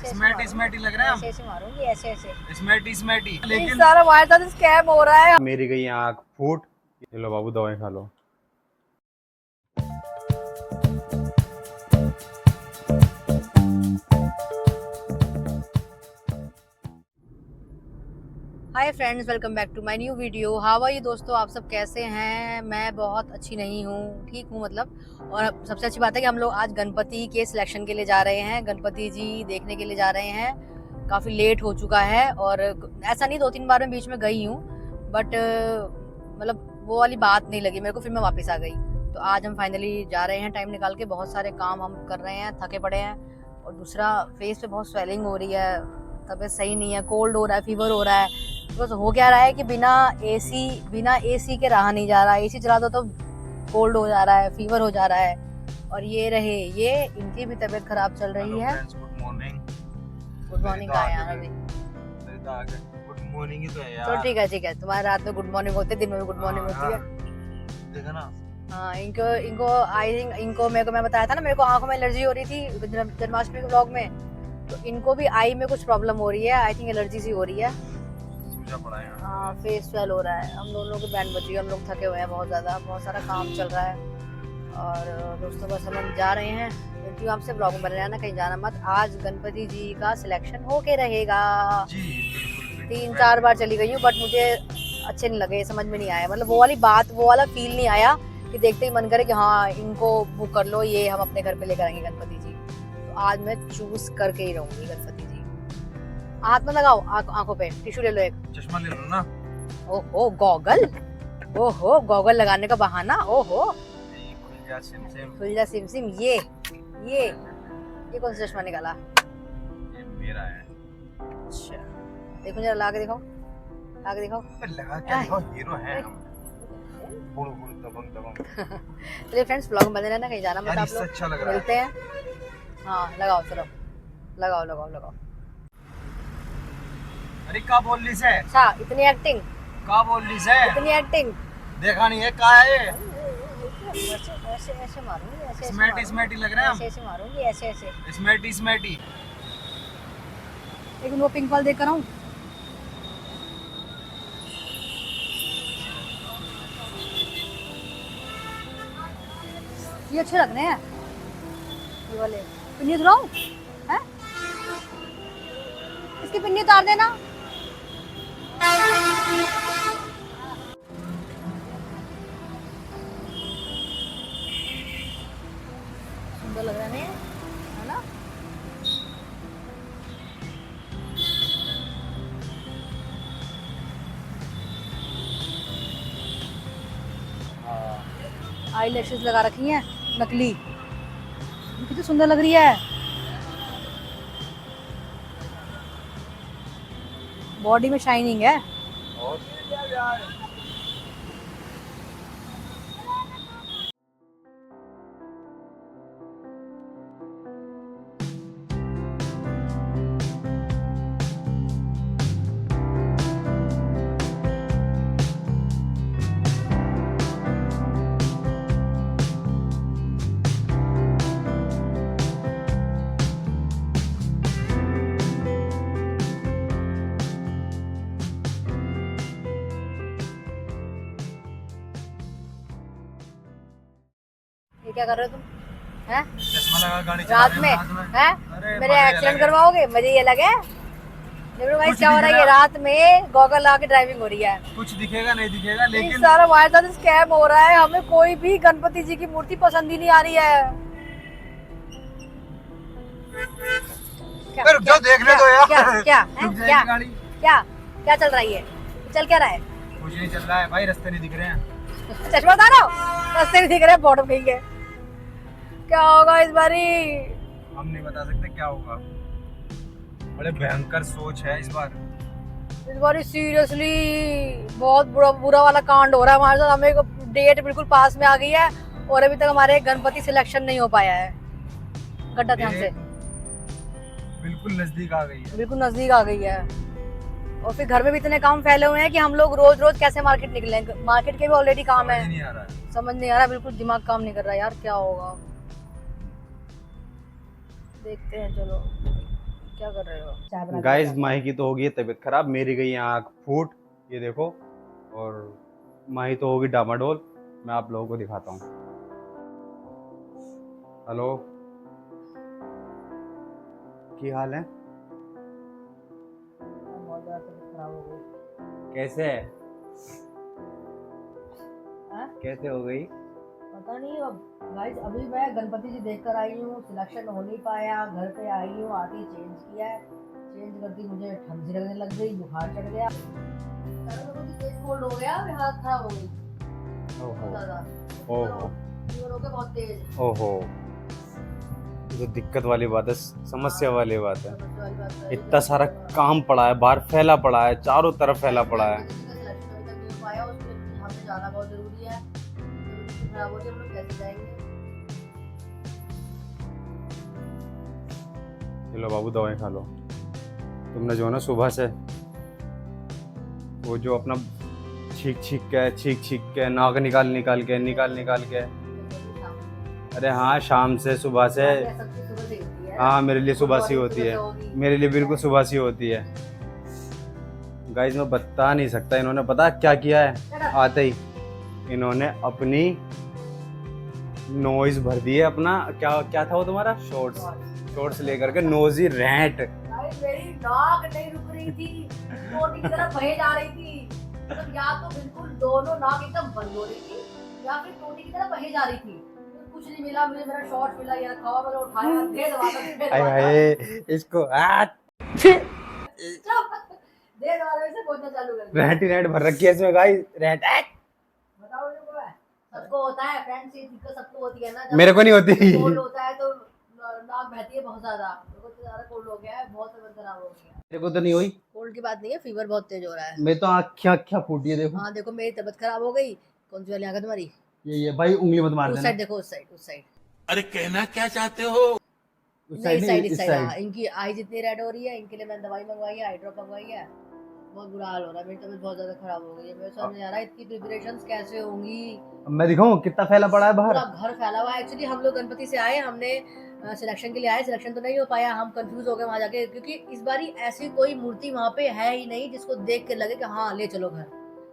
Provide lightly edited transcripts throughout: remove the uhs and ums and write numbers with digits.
स्मैटी लग रहा है। ऐसे मारूंगी, ऐसे स्मैटी लेकिन सारा हमारे साथ स्कैम हो रहा है। मेरी गई आँख फूट। ये लो बाबू दवाई खा लो। Hi friends, welcome back to my new video. How are you दोस्तों, आप सब कैसे हैं? मैं बहुत अच्छी नहीं हूँ, ठीक हूँ मतलब। और सबसे अच्छी बात है कि हम लोग आज गणपति के सिलेक्शन के लिए जा रहे हैं, गणपति जी देखने के लिए जा रहे हैं। काफ़ी लेट हो चुका है और ऐसा नहीं, 2-3 बार मैं बीच में गई हूँ, बट मतलब वो वाली बात नहीं लगी मेरे को, फिर मैं वापस आ गई। तो आज हम फाइनली जा रहे हैं टाइम निकाल के। बहुत सारे काम हम कर रहे हैं, थके पड़े हैं। और दूसरा, फेस पे बहुत स्वेलिंग हो रही है, तबीयत सही नहीं है, कोल्ड हो रहा है, फीवर हो रहा है। बस हो क्या रहा है कि बिना एसी के रहा नहीं जा रहा। एसी चला दो तो कोल्ड हो जा रहा है, फीवर हो जा रहा है। और ये इनकी भी तबीयत खराब चल रही है। गुड मॉर्निंग का यार अभी। गुड मॉर्निंग ही तो है यार। तो ठीक है, तुम्हारे रात में गुड मॉर्निंग होती है, दिन में भी गुड मॉर्निंग होती है। देखा ना। हाँ, इनको आई थिंक, मेरे को मैं बताया था ना, मेरे को आंखों में एलर्जी हो रही थी जन्माष्टमी के व्लॉग में। तो इनको भी आई में कुछ प्रॉब्लम हो रही है, आई थिंक एलर्जी सी हो रही है। पड़ा है। हाँ, फेस स्वेल हो रहा है। हम दोनों की बैंड बजी है, हम लोग थके हुए हैं बहुत ज़्यादा, बहुत सारा काम चल रहा है। और दोस्तों बस हम जा रहे हैं, क्योंकि आपसे ब्लॉग में बने रहना, कहीं जाना मत। आज गणपति जी का सिलेक्शन होके रहेगा। 3-4 बार चली गई हूँ, बट मुझे अच्छे नहीं लगे, समझ में नहीं आया। मतलब वो वाली बात, वो वाला फील नहीं आया कि देखते ही मन करे कि हाँ इनको बुक कर लो, ये हम अपने घर पे लेकर आएंगे गणपति जी। तो आज मैं चूज करके ही रहूंगी गणपति जी। हाथ में लगाओ, आंखों पे टिश्यू ले लो, एक चश्मा ले लो ना। ओहो गॉगल, ओहो गॉगल लगाने का बहाना, ओहो खुल जा सिम सिम। ये कौन सा चश्मा निकाला? ये मेरा है। अच्छा, देखो जरा ला के दिखाओ, लगा क्या दिखाओ, हीरो है हम। बुड़ दबंग। चलिए फ्रेंड्स, ब्लॉग में बने रहना, कहीं जाना मत आप लोग। अच्छा लग रहा मिलते हैं। हाँ लगाओ, चलो लगाओ। अरे क्या बोल रही है? अच्छा, इतनी एक्टिंग, क्या बोल रही है? इतनी एक्टिंग। देखा नहीं है क्या है ये? ऐसे मारूंगी, ऐसे स्मैटी लग रहा है। ऐसे मारूंगी, ऐसे। स्मैटी। एक वो पिंक वाल देख कर आऊं। ये अच्छे लग रहे हैं, ये वाले। पिन्नी उतारूं हैं? इसकी पिन्नी उतार देना। सुंदर लग रहा है ना? आई लैशेस लगा रखी हैं नकली, कितनी सुंदर लग रही है। बॉडी में शाइनिंग है। ये क्या कर रहे हो तुम? हैं? चश्मा लगा गाड़ी रात में हैं? मेरे एक्सीडेंट करवाओगे? मजे ये लगे? देखो भाई क्या हो रहा है, ये रात में गॉगल लगा के ड्राइविंग हो रही है। कुछ दिखेगा नहीं दिखेगा, लेकिन सारा हमारे साथ स्कैम हो रहा है। हमें कोई भी गणपति जी की मूर्ति पसंद ही नहीं आ रही है। रुक जाओ, देखने दो यार। क्या चल रहा है? चल क्या रहा है? कुछ नहीं चल रहा है भाई, रास्ते नहीं दिख रहे हैं। चश्मा उतारो, रास्ते नहीं दिख रहे, बॉटम कहीं है। क्या होगा इस बारी? हम नहीं बता सकते क्या होगा। बड़े भयंकर सोच है इस बार सीरियसली बहुत बुरा वाला कांड हो रहा है हमारे साथ। हमें डेट बिल्कुल पास में आ गई है और अभी तक हमारे गणपति सिलेक्शन नहीं हो पाया है। गड्ढा ध्यान से, बिल्कुल नजदीक आ गई है। और फिर घर में भी इतने काम फैले हुए हैं कि हम लोग रोज कैसे मार्केट निकलें। मार्केट के भी ऑलरेडी काम है, समझ नहीं आ रहा, बिल्कुल दिमाग काम नहीं कर रहा यार, क्या होगा देखते हैं। चलो क्या कर रहे हो? चाय बना के गाइस लाओ। माही की तो होगी तबीयत खराब, मेरी गई आँख फूट, ये देखो, और माही तो होगी डामाडोल। मैं आप लोगों को दिखाता हूँ। हेलो, की हाल है? बहुत ज्यादा तबीयत खराब हो गई। कैसे है? हाँ? कैसे हो गई? पता नहीं। अब गाइस अभी मैं गणपति जी देख कर आई हूँ, सिलेक्शन हो नहीं पाया, घर पे आई हूँ, आके चेंज किया है। चेंज करती मुझे ठंड सी लगने लग गई, बुखार चढ़ गया, कोल्ड हो गया, मेरी हालत खराब हो गई बहुत ओहो ज्यादा। ओहो फीवर हो गया बहुत तेज। ओहो, ये तो दिक्कत वाली बात है, समस्या वाली बात है। समझने वाली बात है। इतना सारा काम पड़ा है, बाहर फैला पड़ा है, चारों तरफ फैला पड़ा है। गणपति जी का सिलेक्शन अभी तक नहीं हो पाया, उसके लिए हमें जाना बहुत जरूरी है। तबीयत खराब हो जाए हम लोग कैसे जाएंगे? चलो बाबू दवाई खा लो। तुमने जो ना सुबह से वो जो अपना छींक छींक के नाक निकाल निकाल के, अरे हाँ, शाम से सुबह से, सबकी सुबह से होती है। हाँ मेरे लिए सुबह सी होती है, होगी। मेरे लिए बिल्कुल सुबह सी होती है। गाइस मैं बता नहीं सकता, इन्होंने पता क्या किया है? आते ही इन्होंने अपनी नोज भर दी है, अपना क्या क्या था वो तुम्हारा, शॉर्ट्स लेकर के नोजी रैंट। गाइस मेरी नाक नहीं रुक रही थी, टोटी की तरफ बहे जा रही थी। मतलब या तो बिल्कुल दोनों नाक एकदम बंद हो रही थी, या फिर टोटी की तरफ बहे जा रही थी। कुछ नहीं मिला मुझे, मेरा शॉर्ट मिला, ये रखा हुआ, मैंने उठाया, दे दबाकर हाय इसको दे दबाकर से पहुंचना चालू कर दिया। रैंट ही रैंट भर रखी है इसमें गाइस, रैंट। बताओ मेरे को, सबको होता है फ्रेंड्स, ये दिक्कत सबको होती है ना। जब मेरे को नहीं होती। कोल्ड होता है तो नाक बहती है बहुत ज्यादा। मेरे को तो ज्यादा कोल्ड हो गया है, बहुत तबीयत खराब हो गई है। मेरे को तो नहीं हुई, कोल्ड की बात नहीं है, फीवर बहुत तेज हो रहा है। मैं तो आँखें फूटी है, देखो हाँ देखो मेरी तबीयत खराब हो गई। कौन सी वाली आंख है तुम्हारी? ये भाई उंगली मत मार उस देना। साइड देखो, उस साइड। अरे कहना क्या चाहते हो? उस नहीं, साइड इस इस साइड। हाँ, साइड। इनकी आई जितनी रेड हो रही है, इनके लिए मैंने दवाई मंगवाई है, आई ड्रॉप मंगवाई है। बहुत बुरा हाल हो रहा है, मेरी तबीयत बहुत ज्यादा खराब हो गई है। मेरे समझ नहीं आ रहा है इतनी प्रिपरेशंस कैसे होंगी। अब मैं दिखाऊं कितना फैला पड़ा है पूरा बाहर। घर फैला हुआ है। एक्चुअली हम लोग गणपति से आए, हमने सिलेक्शन के लिए आए, सिलेक्शन तो नहीं हो पाया, हम कंफ्यूज हो गए वहां जाके, क्योंकि इस बारी ऐसी कोई मूर्ति वहां पे है ही नहीं जिसको देख के लगे कि हाँ ले चलो घर,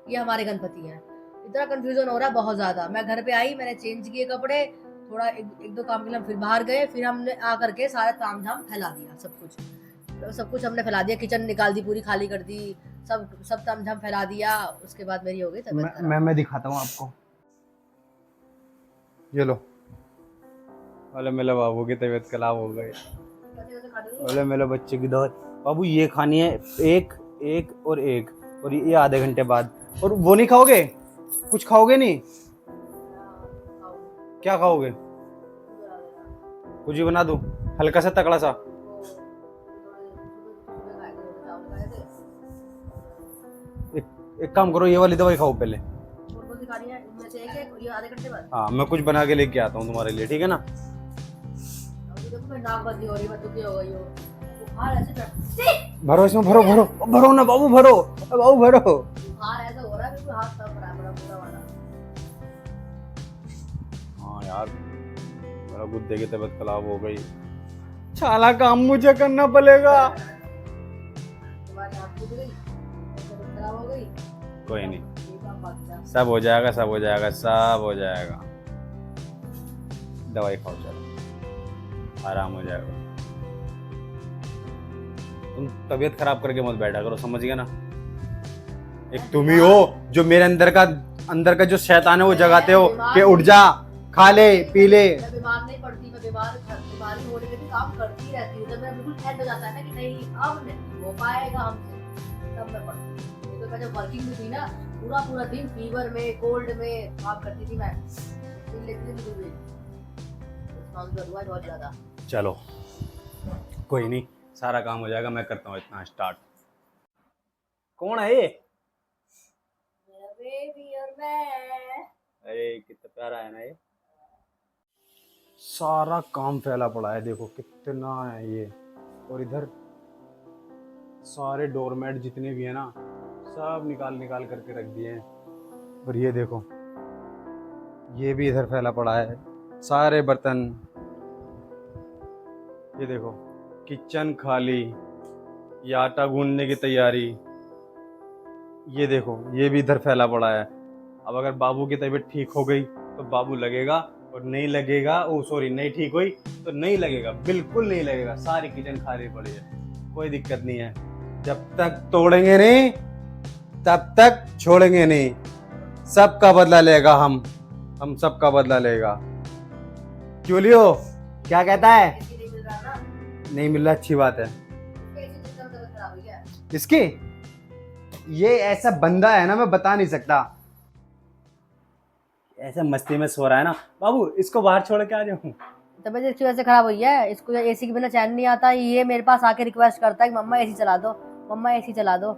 ये हमारे गणपति है। इतना कंफ्यूजन हो रहा है बहुत ज्यादा। मैं घर पे आई, मैंने चेंज किए कपड़े, थोड़ा एक दो काम के लिए हम फिर बाहर गए, फिर हमने आकर के सारा तामझाम फैला दिया, सब कुछ हमने फैला दिया, किचन निकाल दी, पूरी खाली कर दी, सब तामझाम फैला दिया। उसके बाद मेरी हो गई तबीयत खराब। मैं दिखाता हूँ आपको, ये लो। बोले मेरे बाबू की तबीयत खराब हो गई, कैसे खानी है? बोले मेरे बच्चे की दवाई। बाबू ये खानी है, एक और ये आधे घंटे बाद। और वो नहीं खाओगे? कुछ खाओगे नहीं? क्या खाओगे? कुछ भी बना दूं, हल्का सा तकड़ा सा। एक काम करो, ये वाली दवाई खाओ पहले। आधे घंटे बाद हाँ मैं कुछ बना के लेके आता हूँ तुम्हारे लिए, ठीक है ना? देखो मैं नाक बंदी हो रही, मैं दुखी हो गई हो। बुखार ऐसे भरो इसमें, भरो ना बाबू, भरो। बुखार ऐसा हो रहा है, बिल्कुल हाथ कांप रहा है, बड़ा पूरा वाला। हाँ यार, मेरा गुद्दे की तबीयत खराब हो गई, साला काम मुझे करना पड़ेगा। तुम्हारी आँख फूट गई, तबीयत खराब हो गई, कोई नहीं, ये काम बाकी था। सब हो जाएगा। दवाई खाओ, चलो आराम हो जाएगा। तुम तबीयत खराब करके मत बैठा करो, समझ गया ना? एक तुम ही हो जो मेरे अंदर का जो शैतान है वो जगाते हो कि उठ जा, खा ले, पी ले। मैं बीमार नहीं पड़ती, मैं बीमारी होने में भी काम करती रहती हूँ। जब मेरा बिल्कुल एंड हो जाता है ना कि नहीं अब नहीं हो पाएगा हमसे, तब मैं पड़ती हूँ। तो मैं जब वर्किंग में थी ना, पूरा दिन फीवर में, कोल्ड में काम करती थी मैं, पी लेती थी बिल्कुल भी। बहुत ज्यादा। चलो कोई नहीं, सारा काम हो जाएगा, मैं करता हूँ इतना स्टार्ट। कौन है ये? मेरा बेबी और मैं। अरे कितना प्यारा है ना ये। सारा काम फैला पड़ा है, देखो कितना है ये। और इधर सारे डोरमेट जितने भी है ना, सब निकाल करके रख दिए हैं। और ये देखो, ये भी इधर फैला पड़ा है, सारे बर्तन। ये देखो किचन खाली, ये आटा गूंदने की तैयारी, ये देखो ये भी इधर फैला पड़ा है। अब अगर बाबू की तबीयत ठीक हो गई तो बाबू लगेगा, और नहीं लगेगा, ओ सॉरी नहीं ठीक हुई तो नहीं लगेगा, बिल्कुल नहीं लगेगा। सारी किचन खाली पड़ी है, कोई दिक्कत नहीं है। जब तक तोड़ेंगे नहीं तब तक छोड़ेंगे नहीं। सबका बदला लेगा हम सबका बदला लेगा। क्यों लियो, क्या कहता है? नहीं मिल रहा ना, नहीं मिल रहा, अच्छी बात है। खराब हुई है। इसकी ये ऐसा बंदा है ना, मैं बता नहीं सकता, ऐसा मस्ती में सो रहा है ना। बाबू इसको बाहर छोड़ के आ जाऊं? तबीयत इसकी वजह से खराब हुई है, इसको एसी के बिना चैन नहीं आता। ये मेरे पास आके रिक्वेस्ट करता है कि मम्मा एसी चला दो, मम्मा एसी चला दो।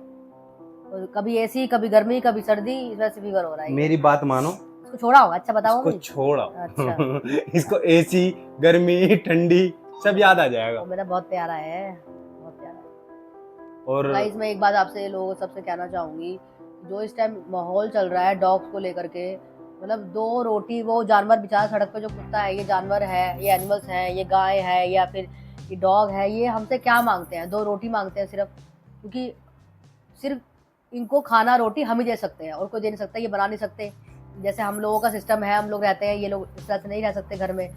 तो कभी एसी, कभी गर्मी, कभी सर्दी, इस वजह से फीवर हो रहा है। मेरी बात मानो, इसको छोड़ा होगा। अच्छा बताओ, इसको छोड़ा। अच्छा। इसको एसी, गर्मी, ठंडी सब याद आ जाएगा। वो मेरा बहुत प्यारा है, बहुत प्यारा है। और गाइस मैं एक बात आपसे लोगों सबसे कहना चाहूंगी, जो इस टाइम माहौल चल रहा है डॉग्स को लेकर के, मतलब 2 रोटी, वो जानवर बेचारा सड़क पे जो कुत्ता है, ये जानवर है, ये एनिमल्स है, ये गाय है या फिर ये डॉग है, ये हमसे क्या मांगते हैं? 2 रोटी मांगते हैं सिर्फ, क्योंकि सिर्फ इनको खाना रोटी हम ही दे सकते हैं और कोई दे नहीं सकता, ये बना नहीं सकते। जैसे हम लोगों का सिस्टम है, हम लोग रहते हैं, ये लोग इस तरह से नहीं रह सकते घर में।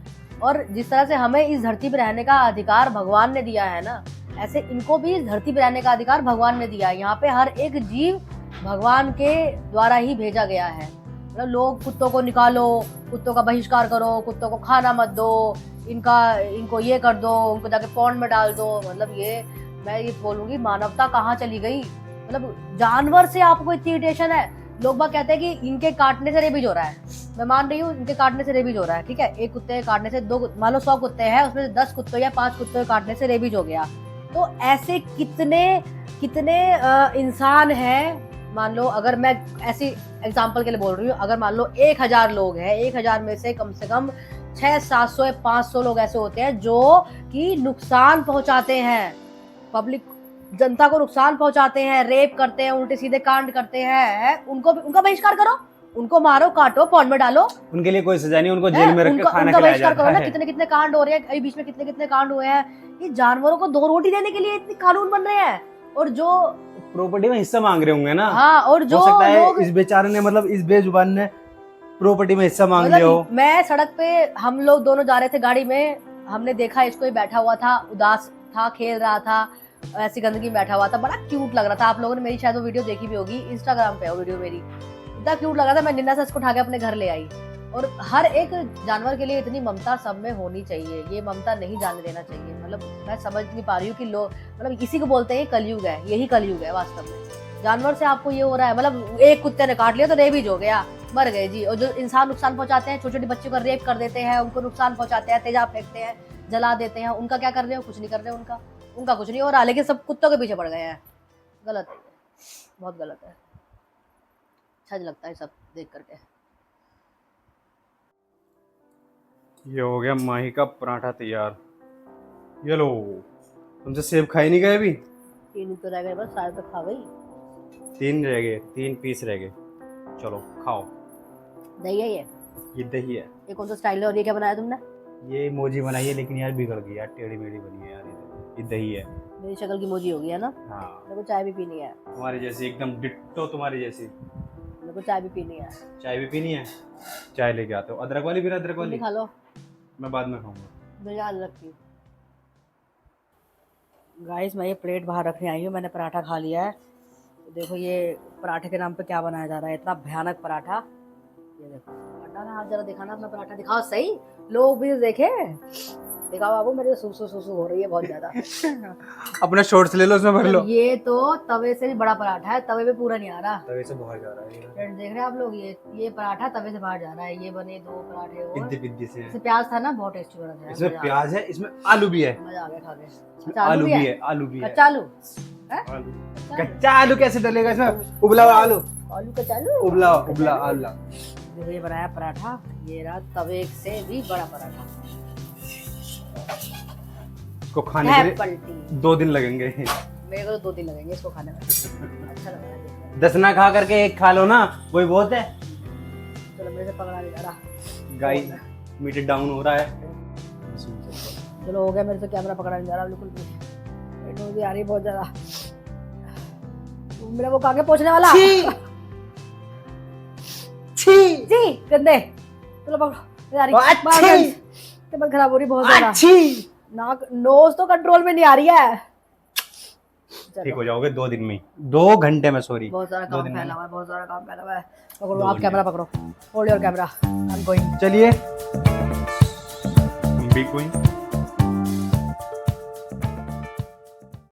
और जिस तरह से हमें इस धरती पर रहने का अधिकार भगवान ने दिया है ना, ऐसे इनको भी इस धरती पर रहने का अधिकार भगवान ने दिया है। यहाँ पे हर एक जीव भगवान के द्वारा ही भेजा गया है। मतलब लोग कुत्तों को निकालो, कुत्तों का बहिष्कार करो, कुत्तों को खाना मत दो, इनको ये कर दो, उनको जाके पॉन्ड में डाल दो। मतलब ये मैं ये बोलूंगी, मानवता कहाँ चली गई? मतलब जानवर से आपको इतनी इरिटेशन है। लोग बाग कहते हैं कि इनके काटने से रेबीज हो रहा है। मैं मान रही हूँ इनके काटने से रेबीज हो रहा है, ठीक है। एक कुत्ते के काटने से, 2 मान लो 100 कुत्ते हैं, उसमें से 10 कुत्तों या 5 कुत्तों के काटने से रेबीज हो गया। तो ऐसे कितने इंसान हैं। मान लो अगर मैं ऐसी एग्जांपल के लिए बोल रही हूँ, अगर मान लो 1000 लोग हैं, 1000 में से कम 600-700 या 500 लोग ऐसे होते हैं जो कि नुकसान पहुंचाते हैं, पब्लिक जनता को नुकसान पहुंचाते हैं, रेप करते हैं, उल्टे सीधे कांड करते हैं। उनका बहिष्कार करो, उनको मारो, काटो, पॉन्ड में डालो। उनके लिए कोई सजा नहीं, उनको जेल में रख के खाना उनका खिलाया बहिष्कार जाता करो ना। है। कितने कांड हो रहे हैं, अभी बीच में कितने कांड हुए हैं। ये जानवरों को 2 रोटी देने के लिए इतने कानून बन रहे हैं, और जो प्रॉपर्टी में हिस्सा मांग रहे होंगे ना। हाँ, और जो हो सकता है लोग, इस बेचारे ने, मतलब इस बेजुबान ने प्रॉपर्टी में हिस्सा मांग लिया हो। मैं सड़क पे, हम लोग दोनों जा रहे थे गाड़ी में, हमने देखा इसको ही बैठा हुआ था, उदास था, खेल रहा था, ऐसी गंदगी में बैठा हुआ था, बड़ा क्यूट लग रहा था। आप लोगों ने मेरी शायद वो वीडियो देखी भी होगी, इंस्टाग्राम पे है वो वीडियो मेरी। इतना क्यूट लग रहा था, मैं निन्ना से इसको उठा के अपने घर ले आई। और हर एक जानवर के लिए इतनी ममता सब में होनी चाहिए, ये ममता नहीं जाने देना चाहिए। मतलब मैं समझ नहीं पा रही हूँ कि लोग, मतलब इसी को बोलते हैं कलयुग है, यही कलयुग है वास्तव में। जानवर से आपको ये हो रहा है, मतलब एक कुत्ते ने काट लिया तो रेबीज हो गया, मर गए जी। और जो इंसान नुकसान पहुंचाते हैं, छोटे छोटे बच्चों का रेप कर देते हैं, उनको नुकसान पहुंचाते हैं, तेजाब फेंकते हैं, जला देते हैं, उनका क्या कर रहे हो? कुछ नहीं कर रहे, उनका कुछ नहीं हो रहा, लेकिन सब कुत्तों के पीछे पड़ गए हैं। गलत है, बहुत गलत है। अच्छा नहीं लगता है सब देख करके। ये हो गया माही का पराठा तैयार। ये लो, तुमसे सेब खाई नहीं गए अभी? 3 तो रह गए बस, सारे तो खा गई। 3 रह गए, 3 पीस रह गए। चलो खाओ। दही है ये दही है। ये कौन सा स्टाइल है? और ये क्या बनाया तुमने? ये मोजी बनाई है, लेकिन यार बिगड़ गई यार, टेढ़ी मेढ़ी बनी है यार। ये दही है। मेरी शक्ल की मोजी होगी है ना। हाँ, मेरे को चाय भी पीनी है, तुम्हारी जैसी एकदम डिट्टो तुम्हारी जैसी। मेरे को चाय भी पीनी है। चाय भी पीनी है? चाय लेके आते हो। अदरक वाली? फिर अदरक तुम भी वाली खा लो, मैं बाद में खाऊंगा। मैं याद रखती। गाइस मैं ये प्लेट बाहर रखने आई हूँ, मैंने पराठा खा लिया है। तो देखो ये पराठे के नाम पे क्या बनाया जा रहा है, इतना भयानक पराठा। ये देखो, हटा ना, आप जरा दिखाना अपना पराठा, दिखाओ सही, लोग भी देखे। दिखाओ बाबू, मेरे सुसु हो रही है बहुत ज्यादा। अपना शॉर्ट्स ले लो, उसमें भर लो। ये तो तवे से भी बड़ा पराठा है, तवे पे पूरा नहीं आ रहा। तवे से बाहर जा रहा है। फ्रेंड देख रहे हैं आप लोग, ये पराठा तवे से बाहर जा रहा है। ये बने 2 पराठे और पिद्दी पिद्दी से इसमें प्याज था ना, बहुत टेस्टी बना था। इसमें प्याज है, इसमें आलू भी है। मजा आ गया खा के। इसमें आलू भी है, आलू भी है। कच्चा आलू, आलू। कच्चा आलू कैसे डलेगा इसमें? उबला हुआ आलू। आलू कच्चा आलू, उबला आलू। देखो ये बनाया पराठा, ये रहा तवे से भी बड़ा पराठा। इसको खाने के लिए पलटी 2 दिन लगेंगे। मेरे को तो 2 दिन लगेंगे इसको खाने में। अच्छा लग रहा है। 10 ना खा करके 1 खा लो ना, वही बहुत है। चलो मेरे से पकड़ा नहीं जा रहा गाइस, मीटर डाउन हो रहा है। चलो हो गया, मेरे से कैमरा पकड़ा नहीं जा रहा बिल्कुल भी। मुझे आ रही है बहुत ज्यादा। मेरा वो आगे पहुंचने वाला। जी गंदे, चलो पकड़ो। आ रही तबीयत खराब हो रही बहुत ज्यादा। नाक नोज तो कंट्रोल में नहीं आ रही है। ठीक हो जाओगे 2 दिन में ही, 2 घंटे में, सॉरी। बहुत सारा 2 काम दिन फैला में। हुआ है, बहुत सारा काम फैला हुआ है। पकड़ो, दो आप दिन कैमरा में। पकड़ो, hold your camera, I am going. चलिए, हम भी कोई